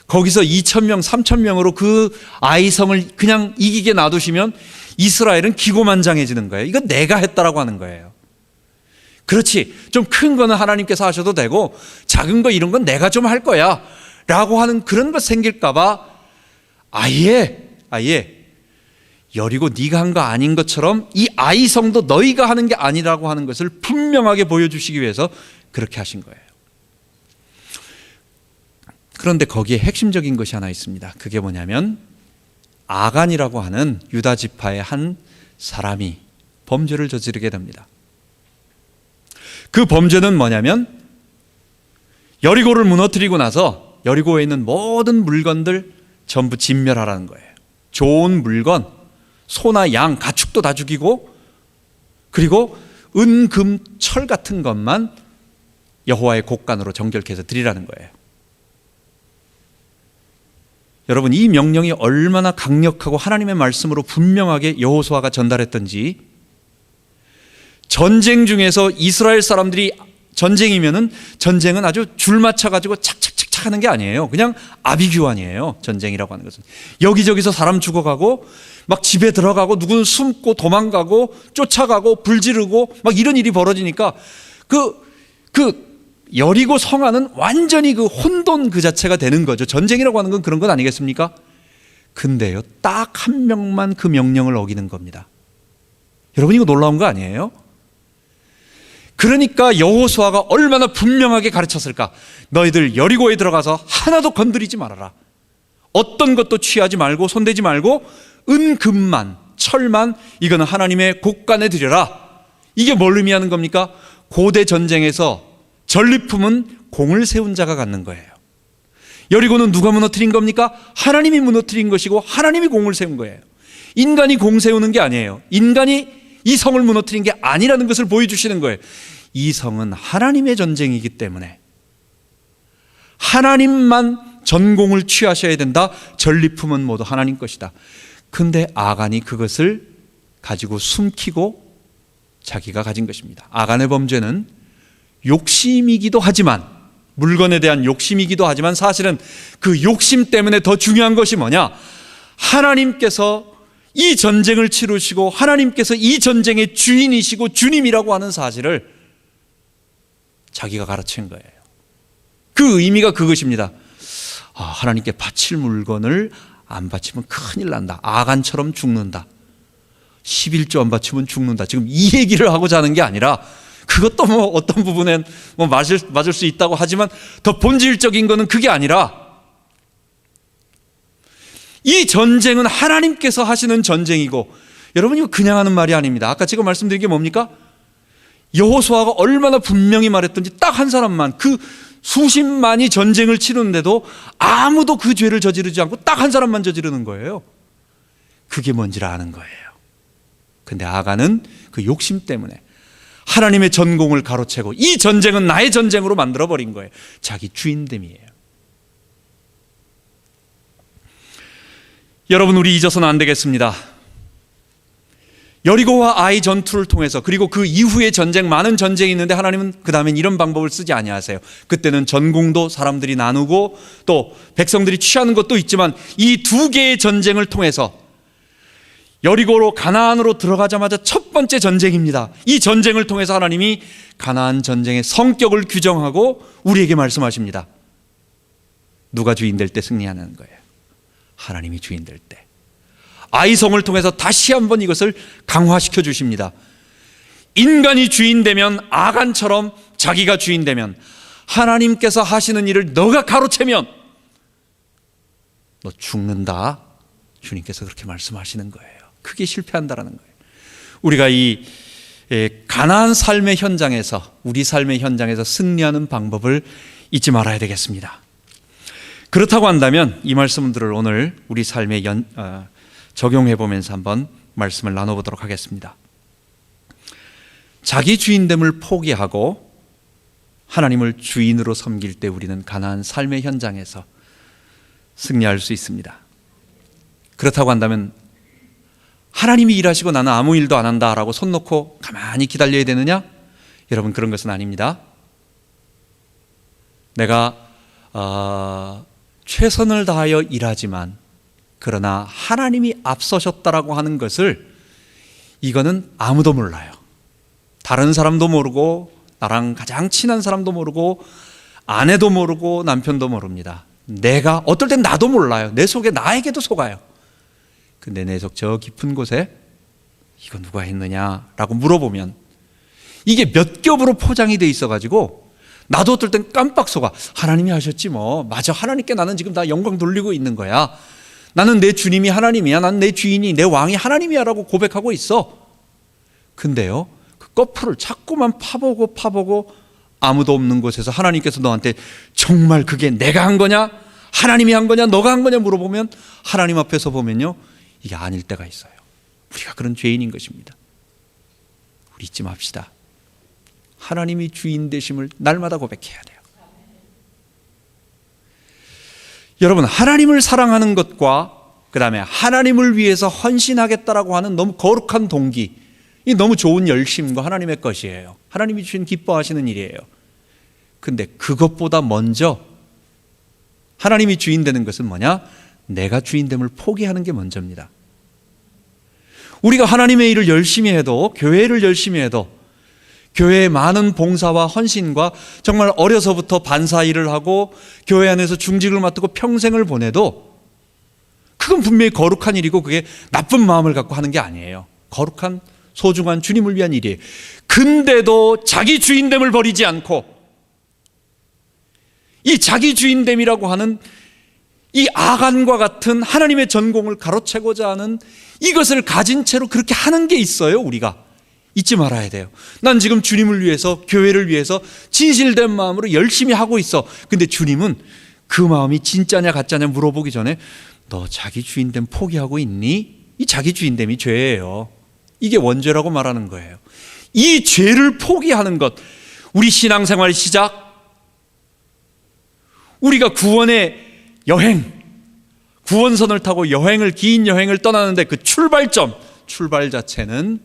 [SPEAKER 1] 거기서 2,000명, 3,000명으로 그 아이성을 그냥 이기게 놔두시면 이스라엘은 기고만장해지는 거예요. 이건 내가 했다라고 하는 거예요. 그렇지, 좀 큰 거는 하나님께서 하셔도 되고 작은 거 이런 건 내가 좀 할 거야 라고 하는 그런 것 생길까 봐 아예 여리고 네가 한 거 아닌 것처럼 이 아이성도 너희가 하는 게 아니라고 하는 것을 분명하게 보여주시기 위해서 그렇게 하신 거예요. 그런데 거기에 핵심적인 것이 하나 있습니다. 그게 뭐냐면 아간이라고 하는 유다 지파의 한 사람이 범죄를 저지르게 됩니다. 그 범죄는 뭐냐면 여리고를 무너뜨리고 나서 여리고에 있는 모든 물건들 전부 진멸하라는 거예요. 좋은 물건, 소나 양, 가축도 다 죽이고, 그리고 은, 금, 철 같은 것만 여호와의 곡간으로 정결케 해서 드리라는 거예요. 여러분, 이 명령이 얼마나 강력하고 하나님의 말씀으로 분명하게 여호수아가 전달했던지, 전쟁 중에서 이스라엘 사람들이 전쟁이면은 전쟁은 아주 줄 맞춰가지고 착착착착 하는 게 아니에요. 그냥 아비규환이에요. 전쟁이라고 하는 것은 여기저기서 사람 죽어가고 막 집에 들어가고 누구는 숨고 도망가고 쫓아가고 불 지르고 막 이런 일이 벌어지니까 그 여리고 성안은 완전히 그 혼돈 그 자체가 되는 거죠. 전쟁이라고 하는 건 그런 건 아니겠습니까? 근데요, 딱 한 명만 그 명령을 어기는 겁니다. 여러분, 이거 놀라운 거 아니에요? 그러니까 여호수아가 얼마나 분명하게 가르쳤을까? 너희들 여리고에 들어가서 하나도 건드리지 말아라. 어떤 것도 취하지 말고 손대지 말고 은, 금만, 철만 이거는 하나님의 곡간에 드려라. 이게 뭘 의미하는 겁니까? 고대 전쟁에서 전리품은 공을 세운 자가 갖는 거예요. 여리고는 누가 무너뜨린 겁니까? 하나님이 무너뜨린 것이고 하나님이 공을 세운 거예요. 인간이 공 세우는 게 아니에요. 인간이 이 성을 무너뜨린 게 아니라는 것을 보여주시는 거예요. 이 성은 하나님의 전쟁이기 때문에 하나님만 전공을 취하셔야 된다. 전리품은 모두 하나님 것이다. 근데 아간이 그것을 가지고 숨기고 자기가 가진 것입니다. 아간의 범죄는 욕심이기도 하지만, 물건에 대한 욕심이기도 하지만 사실은 그 욕심 때문에 더 중요한 것이 뭐냐? 하나님께서 이 전쟁을 치르시고 하나님께서 이 전쟁의 주인이시고 주님이라고 하는 사실을 자기가 가르친 거예요. 그 의미가 그것입니다. 하나님께 바칠 물건을 안 바치면 큰일 난다. 아간처럼 죽는다. 11조 안 바치면 죽는다. 지금 이 얘기를 하고자 하는 게 아니라, 그것도 뭐 어떤 부분엔 뭐 맞을 수 있다고 하지만 더 본질적인 거는 그게 아니라, 이 전쟁은 하나님께서 하시는 전쟁이고, 여러분 이거 그냥 하는 말이 아닙니다. 아까 제가 말씀드린 게 뭡니까? 여호수아가 얼마나 분명히 말했던지 딱 한 사람만, 그 수십만이 전쟁을 치르는데도 아무도 그 죄를 저지르지 않고 딱 한 사람만 저지르는 거예요. 그게 뭔지를 아는 거예요. 근데 아간은 그 욕심 때문에 하나님의 전공을 가로채고 이 전쟁은 나의 전쟁으로 만들어버린 거예요. 자기 주인됨이에요. 여러분, 우리 잊어서는 안 되겠습니다. 여리고와 아이 전투를 통해서, 그리고 그 이후의 전쟁, 많은 전쟁이 있는데 하나님은 그 다음엔 이런 방법을 쓰지 아니하세요. 그때는 전공도 사람들이 나누고 또 백성들이 취하는 것도 있지만, 이 두 개의 전쟁을 통해서 여리고로 가나안으로 들어가자마자 첫 번째 전쟁입니다. 이 전쟁을 통해서 하나님이 가나안 전쟁의 성격을 규정하고 우리에게 말씀하십니다. 누가 주인 될 때 승리하는 거예요? 하나님이 주인 될 때. 아이성을 통해서 다시 한번 이것을 강화시켜 주십니다. 인간이 주인 되면, 아간처럼 자기가 주인 되면, 하나님께서 하시는 일을 너가 가로채면 너 죽는다. 주님께서 그렇게 말씀하시는 거예요. 그게 실패한다라는 거예요. 우리가 이 가나안 삶의 현장에서, 우리 삶의 현장에서 승리하는 방법을 잊지 말아야 되겠습니다. 그렇다고 한다면 이 말씀들을 오늘 우리 삶에 적용해 보면서 한번 말씀을 나눠보도록 하겠습니다. 자기 주인됨을 포기하고 하나님을 주인으로 섬길 때 우리는 가나안 삶의 현장에서 승리할 수 있습니다. 그렇다고 한다면 하나님이 일하시고 나는 아무 일도 안 한다라고 손 놓고 가만히 기다려야 되느냐? 여러분, 그런 것은 아닙니다. 내가 최선을 다하여 일하지만 그러나 하나님이 앞서셨다라고 하는 것을 이거는 아무도 몰라요. 다른 사람도 모르고 나랑 가장 친한 사람도 모르고 아내도 모르고 남편도 모릅니다. 내가 어떨 땐 나도 몰라요. 내 속에 나에게도 속아요. 근데 내 속 저 깊은 곳에 이거 누가 했느냐라고 물어보면 이게 몇 겹으로 포장이 돼 있어가지고 나도 어떨 땐 깜빡 속아. 하나님이 하셨지 뭐. 맞아, 하나님께 나는 지금 다 영광 돌리고 있는 거야. 나는 내 주님이 하나님이야. 나는 내 주인이, 내 왕이 하나님이야 라고 고백하고 있어. 근데요, 그 거풀을 자꾸만 파보고 아무도 없는 곳에서 하나님께서 너한테 정말 그게 내가 한 거냐? 하나님이 한 거냐? 너가 한 거냐? 물어보면 하나님 앞에서 보면요, 이게 아닐 때가 있어요. 우리가 그런 죄인인 것입니다. 우리 잊지 맙시다. 하나님이 주인 되심을 날마다 고백해야 돼요. 여러분, 하나님을 사랑하는 것과 그 다음에 하나님을 위해서 헌신하겠다라고 하는 너무 거룩한 동기, 이 너무 좋은 열심과 하나님의 것이에요. 하나님이 주신 기뻐하시는 일이에요. 근데 그것보다 먼저 하나님이 주인 되는 것은 뭐냐? 내가 주인됨을 포기하는 게 먼저입니다. 우리가 하나님의 일을 열심히 해도, 교회를 열심히 해도, 교회의 많은 봉사와 헌신과 정말 어려서부터 반사 일을 하고 교회 안에서 중직을 맡고 평생을 보내도 그건 분명히 거룩한 일이고 그게 나쁜 마음을 갖고 하는 게 아니에요. 거룩한 소중한 주님을 위한 일이에요. 근데도 자기 주인됨을 버리지 않고 이 자기 주인됨이라고 하는 이 아간과 같은 하나님의 전공을 가로채고자 하는 이것을 가진 채로 그렇게 하는 게 있어요. 우리가 잊지 말아야 돼요. 난 지금 주님을 위해서, 교회를 위해서 진실된 마음으로 열심히 하고 있어. 근데 주님은 그 마음이 진짜냐 가짜냐 물어보기 전에 너 자기 주인됨 포기하고 있니? 이 자기 주인됨이 죄예요. 이게 원죄라고 말하는 거예요. 이 죄를 포기하는 것, 우리 신앙생활 시작, 우리가 구원의 여행, 구원선을 타고 긴 여행을 떠나는데 그 출발 자체는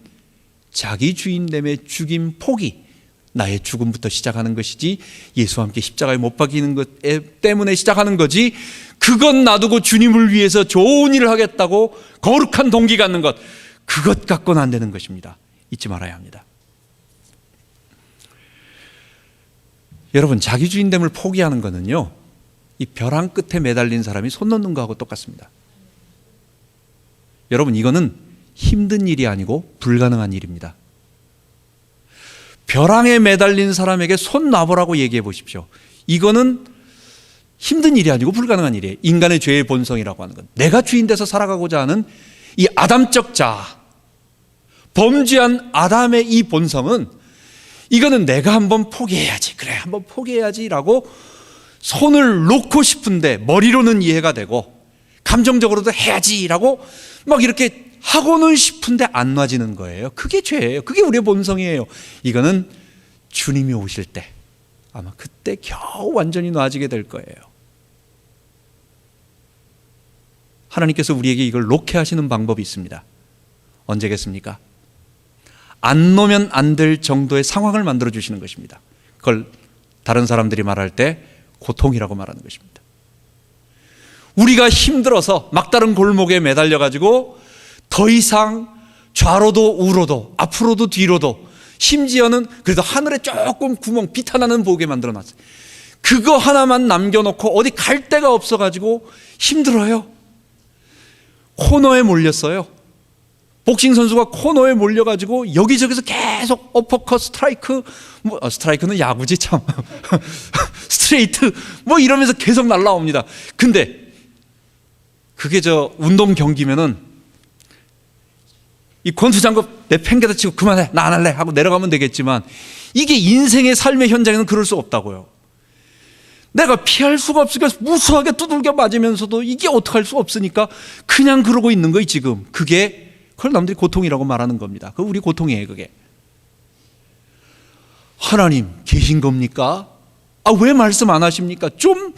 [SPEAKER 1] 자기 주인됨의 죽임 포기, 나의 죽음부터 시작하는 것이지 예수와 함께 십자가에 못 박히는 것 때문에 시작하는 거지, 그것 놔두고 주님을 위해서 좋은 일을 하겠다고 거룩한 동기 갖는 것, 그것 갖고는 안 되는 것입니다. 잊지 말아야 합니다. 여러분, 자기 주인됨을 포기하는 것은요, 이 벼랑 끝에 매달린 사람이 손 놓는 거하고 똑같습니다. 여러분, 이거는 힘든 일이 아니고 불가능한 일입니다. 벼랑에 매달린 사람에게 손 놔보라고 얘기해 보십시오. 이거는 힘든 일이 아니고 불가능한 일이에요. 인간의 죄의 본성이라고 하는 건, 내가 주인 돼서 살아가고자 하는 이 아담적 자아, 범죄한 아담의 이 본성은 이거는 내가 한번 포기해야지, 그래 한번 포기해야지라고 손을 놓고 싶은데 머리로는 이해가 되고 감정적으로도 해야지라고 막 이렇게 하고는 싶은데 안 놔지는 거예요. 그게 죄예요. 그게 우리의 본성이에요. 이거는 주님이 오실 때 아마 그때 겨우 완전히 놔지게 될 거예요. 하나님께서 우리에게 이걸 놓게 하시는 방법이 있습니다. 언제겠습니까? 안 놓으면 안 될 정도의 상황을 만들어 주시는 것입니다. 그걸 다른 사람들이 말할 때 고통이라고 말하는 것입니다. 우리가 힘들어서 막다른 골목에 매달려 가지고 더 이상 좌로도 우로도 앞으로도 뒤로도, 심지어는 그래도 하늘에 조금 구멍 비탄하는 보게 만들어 놨어요. 그거 하나만 남겨놓고 어디 갈 데가 없어가지고 힘들어요. 코너에 몰렸어요. 복싱 선수가 코너에 몰려가지고 여기저기서 계속 어퍼컷, 스트라이크, 스트라이크는 야구지 참, 스트레이트 뭐 이러면서 계속 날라옵니다. 근데 그게 운동 경기면은 이 권투장갑 내팽개다 치고 그만해, 나 안 할래 하고 내려가면 되겠지만, 이게 인생의 삶의 현장에는 그럴 수 없다고요. 내가 피할 수가 없으니까 무수하게 두들겨 맞으면서도 이게 어떡할 수 없으니까 그냥 그러고 있는 거예요 지금. 그걸 남들이 고통이라고 말하는 겁니다. 그거 우리 고통이에요. 그게 하나님 계신 겁니까? 아, 왜 말씀 안 하십니까? 좀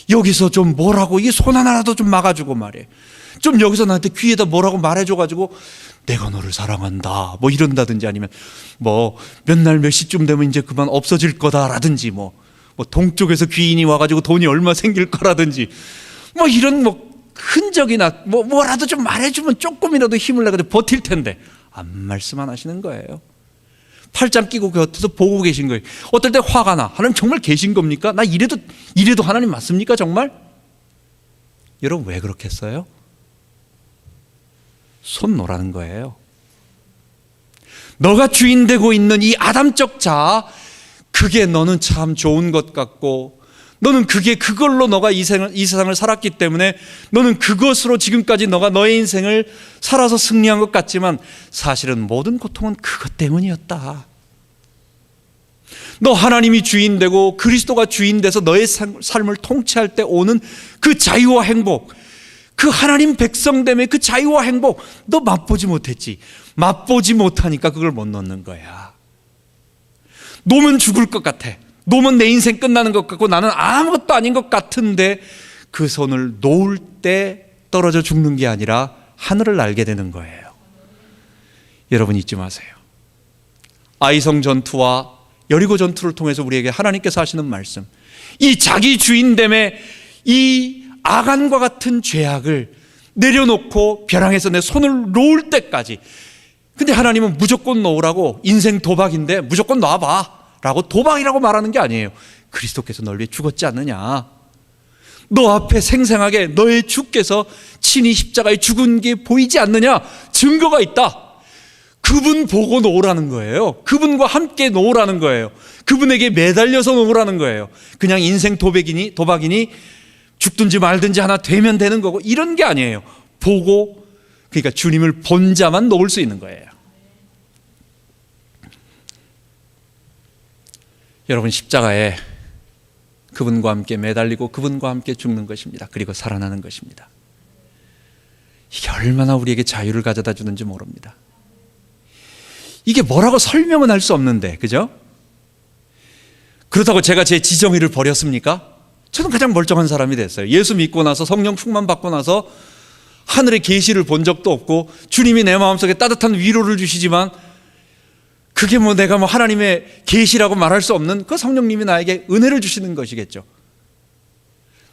[SPEAKER 1] 여기서 좀 뭐라고 이 손 하나라도 좀 막아주고 말이에요. 좀 여기서 나한테 귀에다 뭐라고 말해줘가지고 내가 너를 사랑한다 뭐 이런다든지, 아니면 뭐 몇 날 몇 시쯤 되면 이제 그만 없어질 거다라든지, 뭐 동쪽에서 귀인이 와가지고 돈이 얼마 생길 거라든지, 뭐 이런 뭐 흔적이나 뭐라도 좀 말해주면 조금이라도 힘을 내가지고 버틸 텐데 안 말씀 안 하시는 거예요. 팔짱 끼고 곁에서 보고 계신 거예요. 어떨 때 화가 나. 하나님 정말 계신 겁니까? 나 이래도 하나님 맞습니까 정말? 여러분 왜 그렇겠어요? 손 놓으라는 거예요. 너가 주인 되고 있는 이 아담적 자아, 그게 너는 참 좋은 것 같고, 너는 그걸로 너가 이 세상을 살았기 때문에 너는 그것으로 지금까지 너가 너의 인생을 살아서 승리한 것 같지만 사실은 모든 고통은 그것 때문이었다. 너 하나님이 주인 되고 그리스도가 주인 돼서 너의 삶을 통치할 때 오는 그 자유와 행복, 그 하나님 백성됨의 그 자유와 행복, 너 맛보지 못했지. 맛보지 못하니까 그걸 못 놓는 거야. 놓으면 죽을 것 같아. 놓으면 내 인생 끝나는 것 같고 나는 아무것도 아닌 것 같은데, 그 손을 놓을 때 떨어져 죽는 게 아니라 하늘을 날게 되는 거예요. 여러분 잊지 마세요. 아이성 전투와 여리고 전투를 통해서 우리에게 하나님께서 하시는 말씀, 이 자기 주인됨의 이 아간과 같은 죄악을 내려놓고 벼랑에서 내 손을 놓을 때까지. 근데 하나님은 무조건 놓으라고, 인생 도박인데 무조건 놔봐 라고 도박이라고 말하는 게 아니에요. 그리스도께서 널 위해 죽었지 않느냐, 너 앞에 생생하게 너의 주께서 친히 십자가에 죽은 게 보이지 않느냐, 증거가 있다. 그분 보고 놓으라는 거예요. 그분과 함께 놓으라는 거예요. 그분에게 매달려서 놓으라는 거예요. 그냥 인생 도박이니 죽든지 말든지 하나 되면 되는 거고 이런 게 아니에요. 보고, 그러니까 주님을 본 자만 놓을 수 있는 거예요. 여러분 십자가에 그분과 함께 매달리고 그분과 함께 죽는 것입니다. 그리고 살아나는 것입니다. 이게 얼마나 우리에게 자유를 가져다 주는지 모릅니다. 이게 뭐라고 설명은 할 수 없는데, 그죠? 그렇다고 제가 제 지정의를 버렸습니까? 저는 가장 멀쩡한 사람이 됐어요. 예수 믿고 나서, 성령 충만 받고 나서 하늘의 계시를 본 적도 없고, 주님이 내 마음속에 따뜻한 위로를 주시지만 그게 내가 하나님의 계시라고 말할 수 없는, 그 성령님이 나에게 은혜를 주시는 것이겠죠.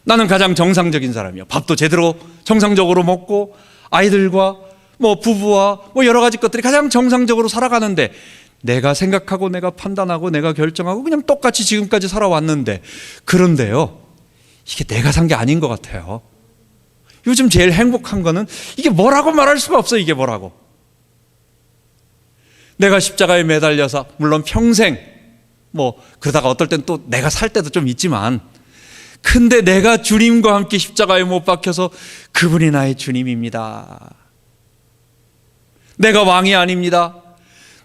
[SPEAKER 1] 나는 가장 정상적인 사람이요. 밥도 제대로 정상적으로 먹고 아이들과 부부와 여러 가지 것들이 가장 정상적으로 살아가는데, 내가 생각하고 내가 판단하고 내가 결정하고 그냥 똑같이 지금까지 살아왔는데, 그런데요, 이게 내가 산 게 아닌 것 같아요. 요즘 제일 행복한 거는 이게 뭐라고 말할 수가 없어요. 이게 뭐라고. 내가 십자가에 매달려서 물론 평생 그러다가 어떨 땐 또 내가 살 때도 좀 있지만, 근데 내가 주님과 함께 십자가에 못 박혀서 그분이 나의 주님입니다. 내가 왕이 아닙니다.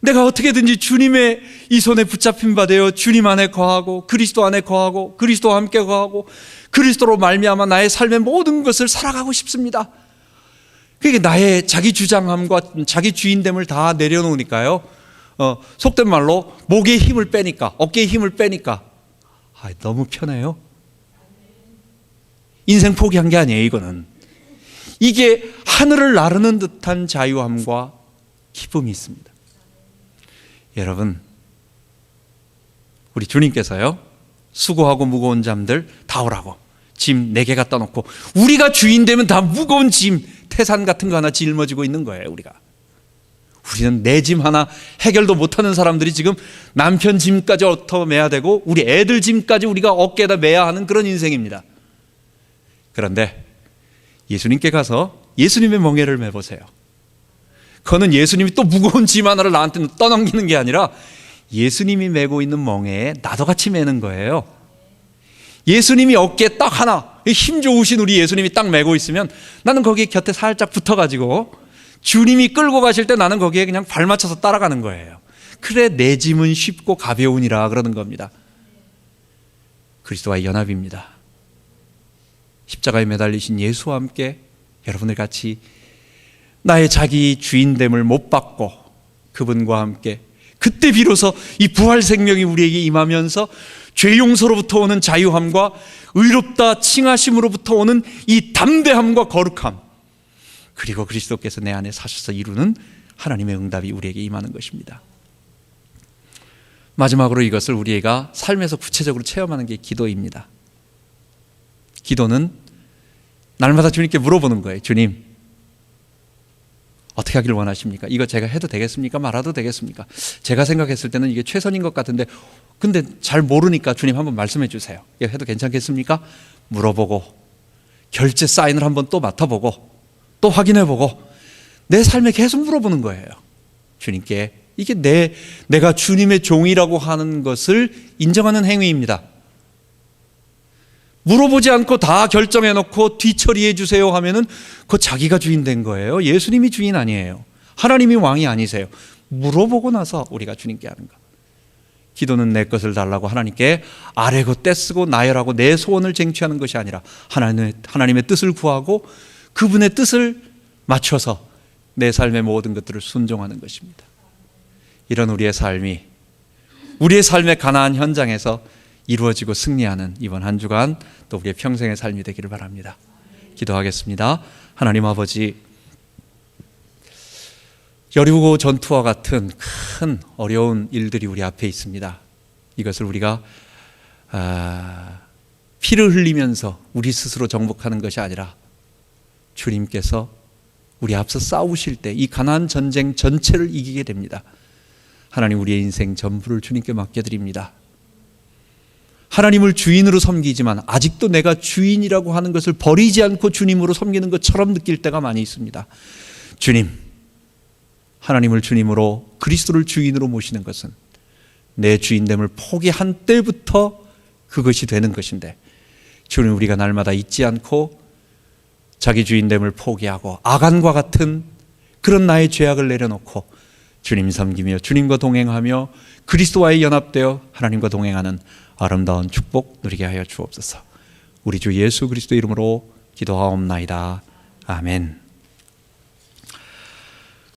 [SPEAKER 1] 내가 어떻게든지 주님의 이 손에 붙잡힌 바 되어 주님 안에 거하고 그리스도 안에 거하고 그리스도와 함께 거하고 그리스도로 말미암아 나의 삶의 모든 것을 살아가고 싶습니다. 그게 나의 자기 주장함과 자기 주인됨을 다 내려놓으니까요, 속된 말로 목에 힘을 빼니까, 어깨에 힘을 빼니까 너무 편해요. 인생 포기한 게 아니에요. 이거는, 이게 하늘을 나르는 듯한 자유함과 기쁨이 있습니다. 여러분, 우리 주님께서요, 수고하고 무거운 잠들 다 오라고 짐 4개 갖다 놓고, 우리가 주인 되면 다 무거운 짐, 태산 같은 거 하나 짊어지고 있는 거예요. 우리는 내 짐 하나 해결도 못하는 사람들이 지금 남편 짐까지 얻어 매야 되고 우리 애들 짐까지 우리가 어깨에다 매야 하는 그런 인생입니다. 그런데 예수님께 가서 예수님의 멍에를 매보세요. 그거는 예수님이 또 무거운 짐 하나를 나한테 떠넘기는 게 아니라 예수님이 메고 있는 멍에에 나도 같이 매는 거예요. 예수님이 어깨에 딱 하나, 힘 좋으신 우리 예수님이 딱 메고 있으면 나는 거기에 곁에 살짝 붙어가지고 주님이 끌고 가실 때 나는 거기에 그냥 발 맞춰서 따라가는 거예요. 그래, 내 짐은 쉽고 가벼우니라 그러는 겁니다. 그리스도와의 연합입니다. 십자가에 매달리신 예수와 함께 여러분들 같이 나의 자기 주인됨을 못 받고 그분과 함께 그때 비로소 이 부활 생명이 우리에게 임하면서 죄 용서로부터 오는 자유함과 의롭다 칭하심으로부터 오는 이 담대함과 거룩함, 그리고 그리스도께서 내 안에 사셔서 이루는 하나님의 응답이 우리에게 임하는 것입니다. 마지막으로 이것을 우리가 삶에서 구체적으로 체험하는 게 기도입니다. 기도는 날마다 주님께 물어보는 거예요. 주님, 어떻게 하길 원하십니까? 이거 제가 해도 되겠습니까? 말아도 되겠습니까? 제가 생각했을 때는 이게 최선인 것 같은데 근데 잘 모르니까 주님 한번 말씀해 주세요. 이거 해도 괜찮겠습니까? 물어보고 결제 사인을 한번 또 맡아보고 또 확인해보고 내 삶에 계속 물어보는 거예요. 주님께. 이게 내가 주님의 종이라고 하는 것을 인정하는 행위입니다. 물어보지 않고 다 결정해놓고 뒤처리해 주세요 하면은 그거 자기가 주인 된 거예요. 예수님이 주인 아니에요. 하나님이 왕이 아니세요. 물어보고 나서 우리가 주님께 하는 거. 기도는 내 것을 달라고 하나님께 아뢰고 떼쓰고 나열하고 내 소원을 쟁취하는 것이 아니라 하나님의 뜻을 구하고 그분의 뜻을 맞춰서 내 삶의 모든 것들을 순종하는 것입니다. 이런 우리의 삶이 우리의 삶의 가나안 현장에서 이루어지고 승리하는 이번 한 주간 또 우리의 평생의 삶이 되기를 바랍니다. 기도하겠습니다. 하나님 아버지, 여리고 전투와 같은 큰 어려운 일들이 우리 앞에 있습니다. 이것을 우리가 피를 흘리면서 우리 스스로 정복하는 것이 아니라 주님께서 우리 앞서 싸우실 때 이 가나안 전쟁 전체를 이기게 됩니다. 하나님, 우리의 인생 전부를 주님께 맡겨드립니다. 하나님을 주인으로 섬기지만 아직도 내가 주인이라고 하는 것을 버리지 않고 주님으로 섬기는 것처럼 느낄 때가 많이 있습니다. 주님, 하나님을 주님으로 그리스도를 주인으로 모시는 것은 내 주인됨을 포기한 때부터 그것이 되는 것인데, 주님, 우리가 날마다 잊지 않고 자기 주인됨을 포기하고 아간과 같은 그런 나의 죄악을 내려놓고 주님 섬기며 주님과 동행하며 그리스도와의 연합되어 하나님과 동행하는 아름다운 축복 누리게 하여 주옵소서. 우리 주 예수 그리스도 이름으로 기도하옵나이다. 아멘.